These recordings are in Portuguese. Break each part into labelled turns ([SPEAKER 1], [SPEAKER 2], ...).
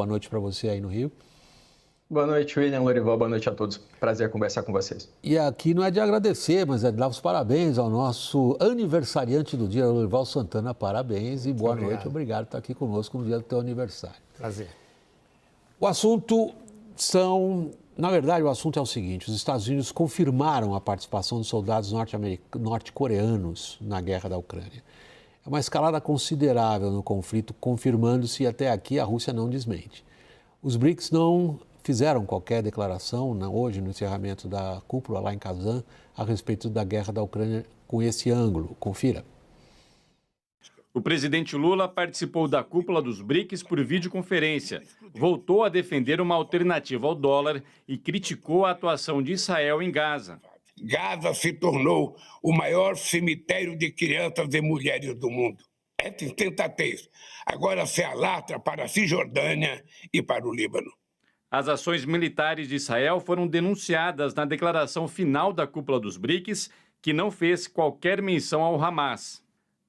[SPEAKER 1] Boa noite para você aí no Rio.
[SPEAKER 2] Boa noite, William, Lorival, boa noite a todos. Prazer conversar com vocês.
[SPEAKER 1] E aqui não é de agradecer, mas é de dar os parabéns ao nosso aniversariante do dia, Lorival Santana. Parabéns e boa noite. Obrigado por estar aqui conosco no dia do teu aniversário.
[SPEAKER 3] Prazer.
[SPEAKER 1] O assunto na verdade, o assunto é o seguinte: os Estados Unidos confirmaram a participação de soldados norte-coreanos na guerra da Ucrânia. É uma escalada considerável no conflito, confirmando-se, e até aqui a Rússia não desmente. Os BRICS não fizeram qualquer declaração hoje no encerramento da cúpula lá em Kazan a respeito da guerra da Ucrânia com esse ângulo. Confira.
[SPEAKER 4] O presidente Lula participou da cúpula dos BRICS por videoconferência, voltou a defender uma alternativa ao dólar e criticou a atuação de Israel em Gaza.
[SPEAKER 5] Gaza se tornou o maior cemitério de crianças e mulheres do mundo. É sensatez. Agora se alastra para a Cisjordânia e para o Líbano.
[SPEAKER 4] As ações militares de Israel foram denunciadas na declaração final da cúpula dos BRICS, que não fez qualquer menção ao Hamas.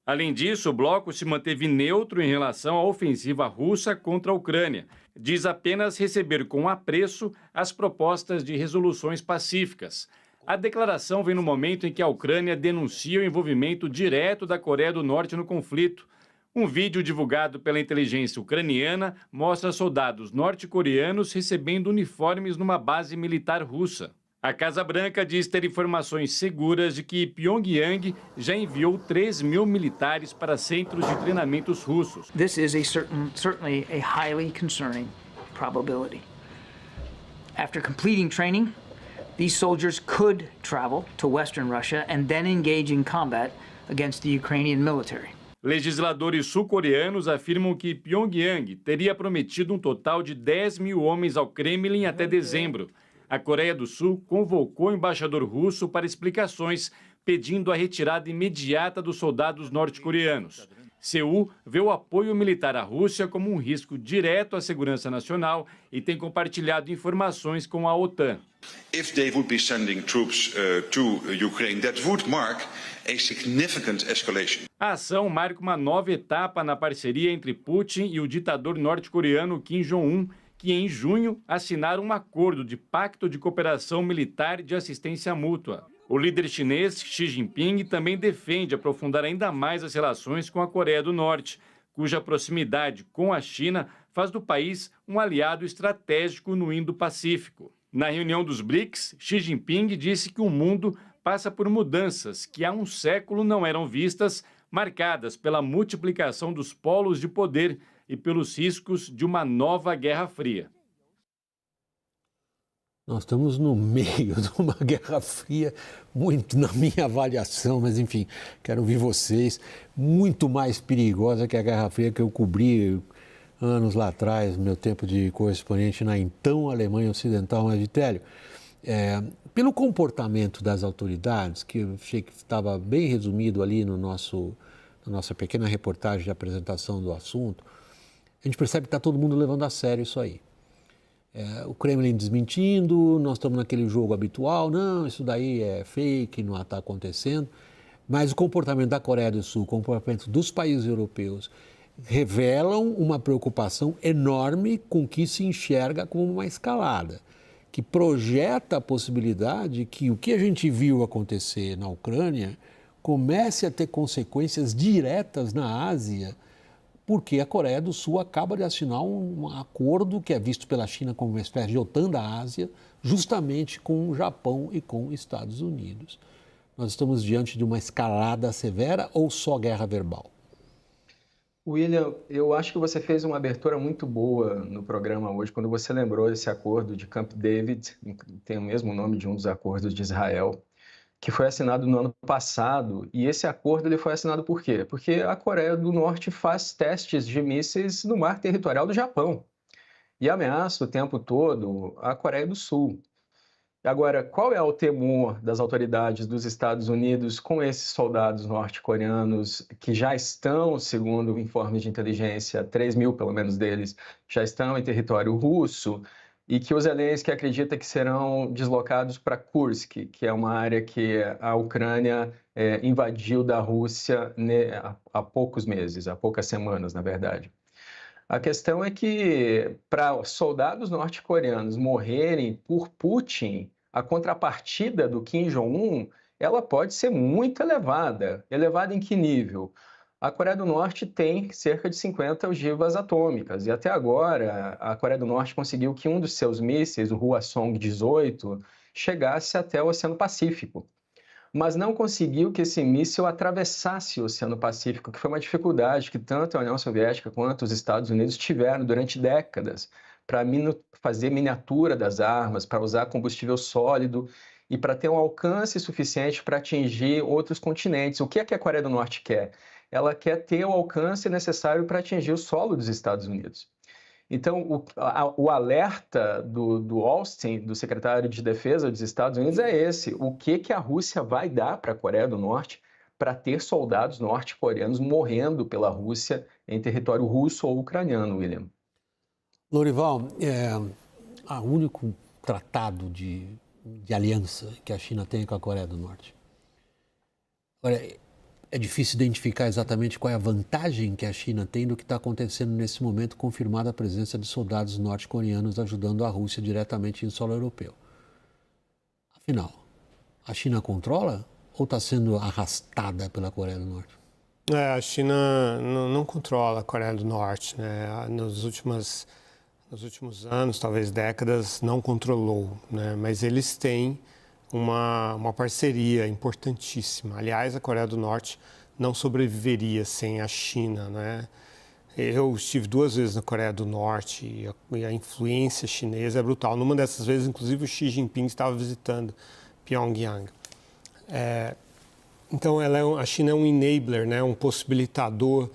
[SPEAKER 4] Além disso, o bloco se manteve neutro em relação à ofensiva russa contra a Ucrânia. Diz apenas receber com apreço as propostas de resoluções pacíficas. A declaração vem no momento em que a Ucrânia denuncia o envolvimento direto da Coreia do Norte no conflito. Um vídeo divulgado pela inteligência ucraniana mostra soldados norte-coreanos recebendo uniformes numa base militar russa. A Casa Branca diz ter informações seguras de que Pyongyang já enviou 3.000 militares para centros de treinamentos russos.
[SPEAKER 6] This is certainly a highly concerning probability. After completing training, these soldiers could travel to Western Russia and then engage in combat against the Ukrainian military.
[SPEAKER 4] Legisladores sul-coreanos afirmam que Pyongyang teria prometido um total de 10.000 homens ao Kremlin até dezembro. A Coreia do Sul convocou o embaixador russo para explicações, pedindo a retirada imediata dos soldados norte-coreanos. Seul vê o apoio militar à Rússia como um risco direto à segurança nacional e tem compartilhado informações com a OTAN.
[SPEAKER 7] If they would be sending troops to Ukraine, that would mark a significant escalation.
[SPEAKER 4] A ação marca uma nova etapa na parceria entre Putin e o ditador norte-coreano Kim Jong-un, que em junho assinaram um acordo de pacto de cooperação militar e de assistência mútua. O líder chinês Xi Jinping também defende aprofundar ainda mais as relações com a Coreia do Norte, cuja proximidade com a China faz do país um aliado estratégico no Indo-Pacífico. Na reunião dos BRICS, Xi Jinping disse que o mundo passa por mudanças que há um século não eram vistas, marcadas pela multiplicação dos polos de poder e pelos riscos de uma nova Guerra Fria.
[SPEAKER 1] Nós estamos no meio de uma Guerra Fria, muito na minha avaliação, mas enfim, quero ouvir vocês, muito mais perigosa que a Guerra Fria que eu cobri anos lá atrás, no meu tempo de correspondente na então Alemanha Ocidental, mas Vitélio, pelo comportamento das autoridades, que eu achei que estava bem resumido ali na nossa pequena reportagem de apresentação do assunto, a gente percebe que está todo mundo levando a sério isso aí. O Kremlin desmentindo, nós estamos naquele jogo habitual, não, isso daí é fake, não está acontecendo, mas o comportamento da Coreia do Sul, o comportamento dos países europeus, revelam uma preocupação enorme com o que se enxerga como uma escalada, que projeta a possibilidade que o que a gente viu acontecer na Ucrânia comece a ter consequências diretas na Ásia, porque a Coreia do Sul acaba de assinar um acordo que é visto pela China como uma espécie de OTAN da Ásia, justamente com o Japão e com os Estados Unidos. Nós estamos diante de uma escalada severa ou só guerra verbal?
[SPEAKER 2] William, eu acho que você fez uma abertura muito boa no programa hoje, quando você lembrou esse acordo de Camp David, que tem o mesmo nome de um dos acordos de Israel, que foi assinado no ano passado. E esse acordo ele foi assinado por quê? Porque a Coreia do Norte faz testes de mísseis no mar territorial do Japão e ameaça o tempo todo a Coreia do Sul. Agora, qual é o temor das autoridades dos Estados Unidos com esses soldados norte-coreanos que já estão, segundo informes de inteligência, 3.000 pelo menos deles, já estão em território russo, e que o Zelensky acredita que serão deslocados para Kursk, que é uma área que a Ucrânia invadiu da Rússia há poucos meses, há poucas semanas, na verdade. A questão é que para soldados norte-coreanos morrerem por Putin, a contrapartida do Kim Jong-un, ela pode ser muito elevada. Elevada em que nível? A Coreia do Norte tem cerca de 50 ogivas atômicas, e até agora a Coreia do Norte conseguiu que um dos seus mísseis, o Hwasong-18, chegasse até o Oceano Pacífico, mas não conseguiu que esse míssil atravessasse o Oceano Pacífico, que foi uma dificuldade que tanto a União Soviética quanto os Estados Unidos tiveram durante décadas para fazer miniatura das armas, para usar combustível sólido e para ter um alcance suficiente para atingir outros continentes. O que é que a Coreia do Norte quer? Ela quer ter o alcance necessário para atingir o solo dos Estados Unidos. Então, o alerta do Austin, do secretário de Defesa dos Estados Unidos, é esse. O que a Rússia vai dar para a Coreia do Norte para ter soldados norte-coreanos morrendo pela Rússia em território russo ou ucraniano, William?
[SPEAKER 1] Lorival, o único tratado de aliança que a China tem com a Coreia do Norte. Agora, é difícil identificar exatamente qual é a vantagem que a China tem do que está acontecendo nesse momento, confirmada a presença de soldados norte-coreanos ajudando a Rússia diretamente em solo europeu. Afinal, a China controla ou está sendo arrastada pela Coreia do Norte?
[SPEAKER 3] A China não controla a Coreia do Norte, né? Nos últimos anos, talvez décadas, não controlou, né? Mas eles têm uma parceria importantíssima. Aliás, a Coreia do Norte não sobreviveria sem a China, né? Eu estive 2 vezes na Coreia do Norte e a influência chinesa é brutal. Numa dessas vezes, inclusive, o Xi Jinping estava visitando Pyongyang. Então, a China é um enabler, né? Um possibilitador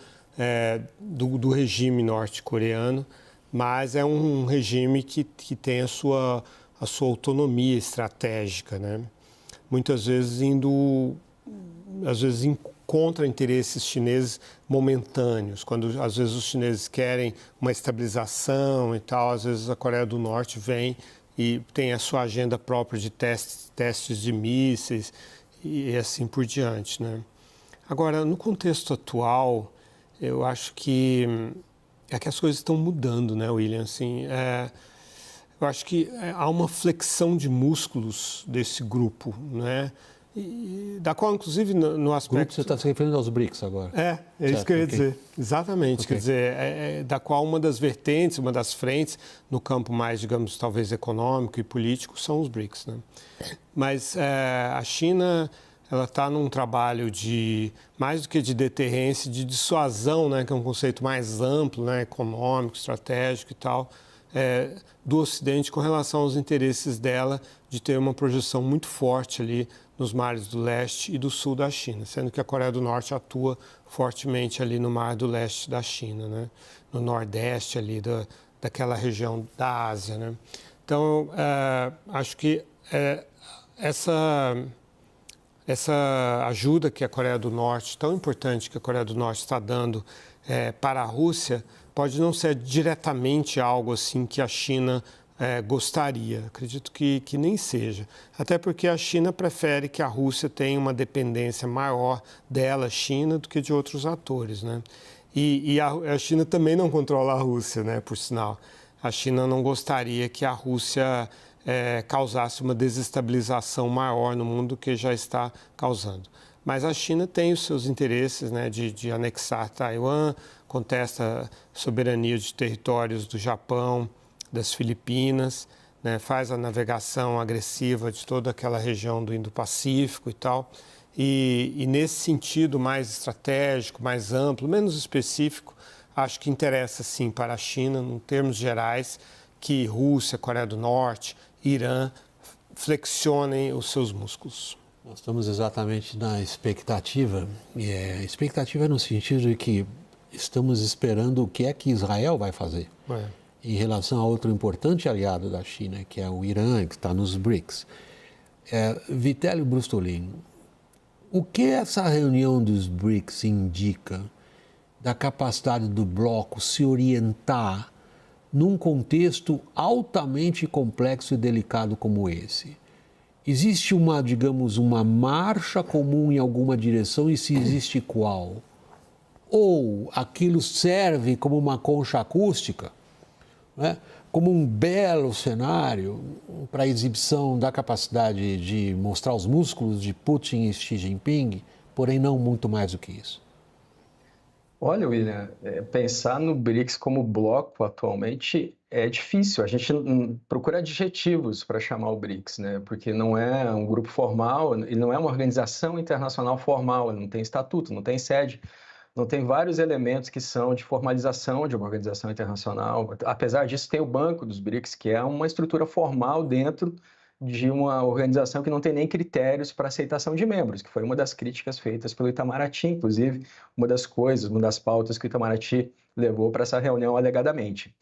[SPEAKER 3] do regime norte-coreano, mas é um regime que tem a sua autonomia estratégica, né? Muitas vezes contra interesses chineses momentâneos, quando às vezes os chineses querem uma estabilização e tal, às vezes a Coreia do Norte vem e tem a sua agenda própria de testes de mísseis e assim por diante, né? Agora, no contexto atual, eu acho que as coisas estão mudando, né, William? Assim, eu acho que há uma flexão de músculos desse grupo, né? Da qual, inclusive, no aspecto...
[SPEAKER 1] Grupo, você está se referindo aos BRICS agora?
[SPEAKER 3] É isso que eu ia dizer. Exatamente. Okay. Quer dizer, da qual uma das vertentes, uma das frentes, no campo mais, digamos, talvez econômico e político, são os BRICS, né? Mas a China, ela está num trabalho mais do que de deterrência, de dissuasão, né? Que é um conceito mais amplo, né? Econômico, estratégico e tal, do Ocidente com relação aos interesses dela de ter uma projeção muito forte ali nos mares do leste e do sul da China, sendo que a Coreia do Norte atua fortemente ali no mar do leste da China, né? No nordeste ali daquela região da Ásia, né? Então, acho que essa ajuda que a Coreia do Norte, tão importante que a Coreia do Norte está dando para a Rússia, pode não ser diretamente algo assim que a China gostaria. Acredito que nem seja. Até porque a China prefere que a Rússia tenha uma dependência maior dela, China, do que de outros atores, né? E a China também não controla a Rússia, né? Por sinal. A China não gostaria que a Rússia causasse uma desestabilização maior no mundo do que já está causando. Mas a China tem os seus interesses, né, de anexar Taiwan, contesta a soberania de territórios do Japão, das Filipinas, né, faz a navegação agressiva de toda aquela região do Indo-Pacífico e tal. E nesse sentido mais estratégico, mais amplo, menos específico, acho que interessa sim para a China, em termos gerais, que Rússia, Coreia do Norte, Irã flexionem os seus músculos.
[SPEAKER 1] Nós estamos exatamente na expectativa, expectativa no sentido de que estamos esperando o que é que Israel vai fazer em relação a outro importante aliado da China, que é o Irã, que está nos BRICS. Vitélio Brustolin, o que essa reunião dos BRICS indica da capacidade do bloco se orientar num contexto altamente complexo e delicado como esse? Existe uma marcha comum em alguma direção, e se existe qual? ou aquilo serve como uma concha acústica, né? Como um belo cenário para a exibição da capacidade de mostrar os músculos de Putin e Xi Jinping, porém não muito mais do que isso?
[SPEAKER 2] Olha, William, pensar no BRICS como bloco atualmente é difícil. A gente procura adjetivos para chamar o BRICS, né? Porque não é um grupo formal, ele não é uma organização internacional formal, ele não tem estatuto, não tem sede, não tem vários elementos que são de formalização de uma organização internacional. Apesar disso, tem o Banco dos BRICS, que é uma estrutura formal dentro de uma organização que não tem nem critérios para aceitação de membros, que foi uma das críticas feitas pelo Itamaraty, inclusive, uma das pautas que o Itamaraty levou para essa reunião alegadamente.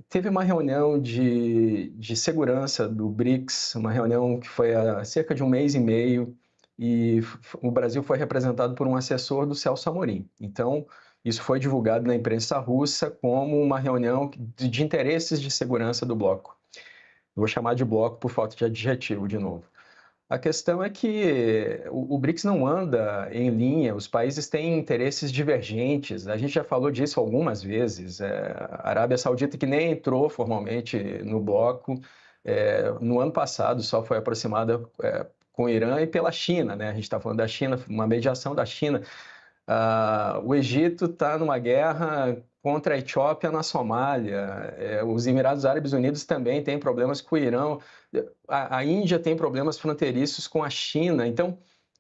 [SPEAKER 2] Teve uma reunião de segurança do BRICS, uma reunião que foi há cerca de um mês e meio, e o Brasil foi representado por um assessor do Celso Amorim. Então, isso foi divulgado na imprensa russa como uma reunião de interesses de segurança do bloco. Vou chamar de bloco por falta de adjetivo de novo. A questão é que o BRICS não anda em linha, os países têm interesses divergentes, a gente já falou disso algumas vezes. A Arábia Saudita, que nem entrou formalmente no bloco, no ano passado só foi aproximada com o Irã e pela China, né? A gente está falando da China, uma mediação da China. O Egito está numa guerra contra a Etiópia na Somália. Os Emirados Árabes Unidos também têm problemas com o Irã. A Índia tem problemas fronteiriços com a China. Então,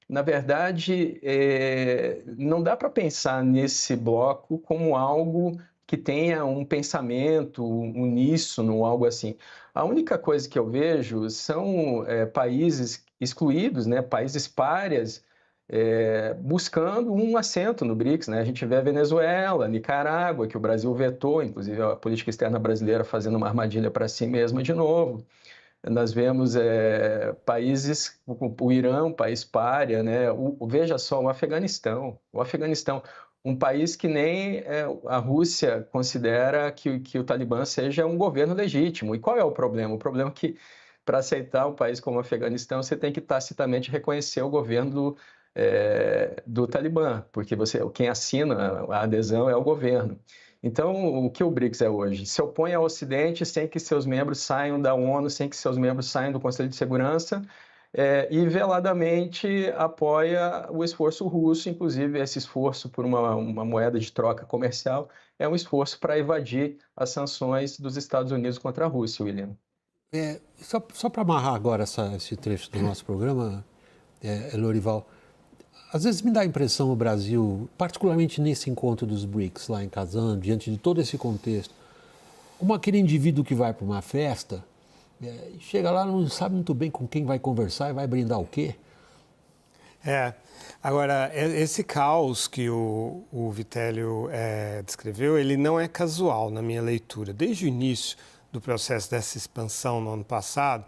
[SPEAKER 2] na verdade, não dá para pensar nesse bloco como algo que tenha um pensamento uníssono, algo assim. A única coisa que eu vejo são países excluídos, né? Países párias, buscando um assento no BRICS, né? A gente vê a Venezuela, Nicarágua, que o Brasil vetou, inclusive a política externa brasileira fazendo uma armadilha para si mesma de novo. Nós vemos países, o Irã, um país pária, né? Veja só, o Afeganistão, um país que nem a Rússia considera que o Talibã seja um governo legítimo. E qual é o problema? O problema é que, para aceitar um país como o Afeganistão, você tem que tacitamente reconhecer o governo do Talibã, porque quem assina a adesão é o governo. Então, o que o BRICS é hoje? Se opõe ao Ocidente sem que seus membros saiam da ONU, sem que seus membros saiam do Conselho de Segurança, e veladamente apoia o esforço russo, inclusive esse esforço por uma moeda de troca comercial é um esforço para evadir as sanções dos Estados Unidos contra a Rússia, William.
[SPEAKER 1] Só para amarrar agora esse trecho do nosso programa, Lorival, às vezes me dá a impressão o Brasil, particularmente nesse encontro dos BRICS lá em Kazan, diante de todo esse contexto, como aquele indivíduo que vai para uma festa, chega lá, não sabe muito bem com quem vai conversar e vai brindar o quê?
[SPEAKER 3] Agora, esse caos que o Vitélio descreveu, ele não é casual na minha leitura. Desde o início do processo dessa expansão no ano passado,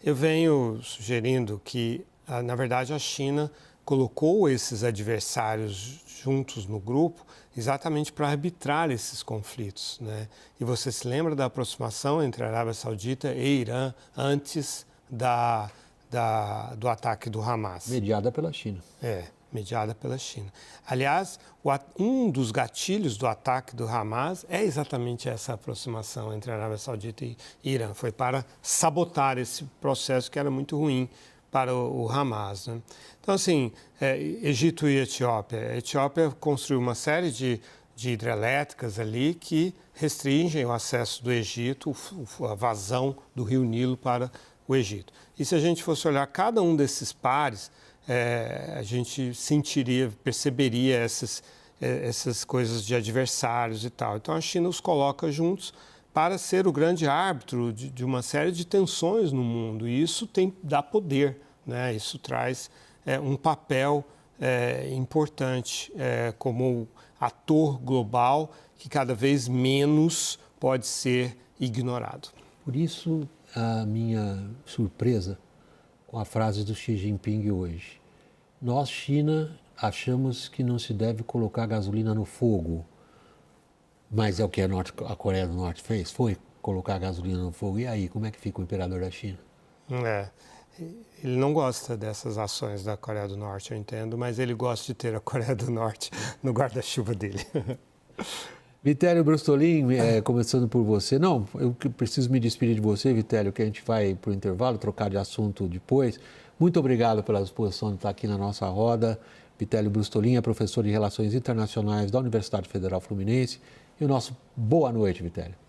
[SPEAKER 3] eu venho sugerindo que, na verdade, a China colocou esses adversários juntos no grupo exatamente para arbitrar esses conflitos, né? E você se lembra da aproximação entre a Arábia Saudita e Irã antes do ataque do Hamas?
[SPEAKER 1] Mediada pela China.
[SPEAKER 3] Mediada pela China. Aliás, um dos gatilhos do ataque do Hamas é exatamente essa aproximação entre a Arábia Saudita e Irã. Foi para sabotar esse processo que era muito ruim para o Hamas, né? Então, assim, Egito e Etiópia. A Etiópia construiu uma série de hidrelétricas ali que restringem o acesso do Egito, a vazão do rio Nilo para o Egito. E se a gente fosse olhar cada um desses pares, a gente perceberia essas coisas de adversários e tal. Então, a China os coloca juntos para ser o grande árbitro de uma série de tensões no mundo. E isso dá poder, né? Isso traz um papel importante como ator global que cada vez menos pode ser ignorado.
[SPEAKER 1] Por isso, a minha surpresa com a frase do Xi Jinping hoje. Nós, China, achamos que não se deve colocar gasolina no fogo. Mas é o que a Coreia do Norte fez? Foi colocar gasolina no fogo. E aí, como é que fica o imperador da China?
[SPEAKER 3] Ele não gosta dessas ações da Coreia do Norte, eu entendo, mas ele gosta de ter a Coreia do Norte no guarda-chuva dele.
[SPEAKER 1] Vitélio Brustolin, começando por você. Não, eu preciso me despedir de você, Vitélio, que a gente vai para o intervalo, trocar de assunto depois. Muito obrigado pela disposição de estar aqui na nossa roda. Vitélio Brustolin é professor de Relações Internacionais da Universidade Federal Fluminense. E o nosso boa noite, Vitélio.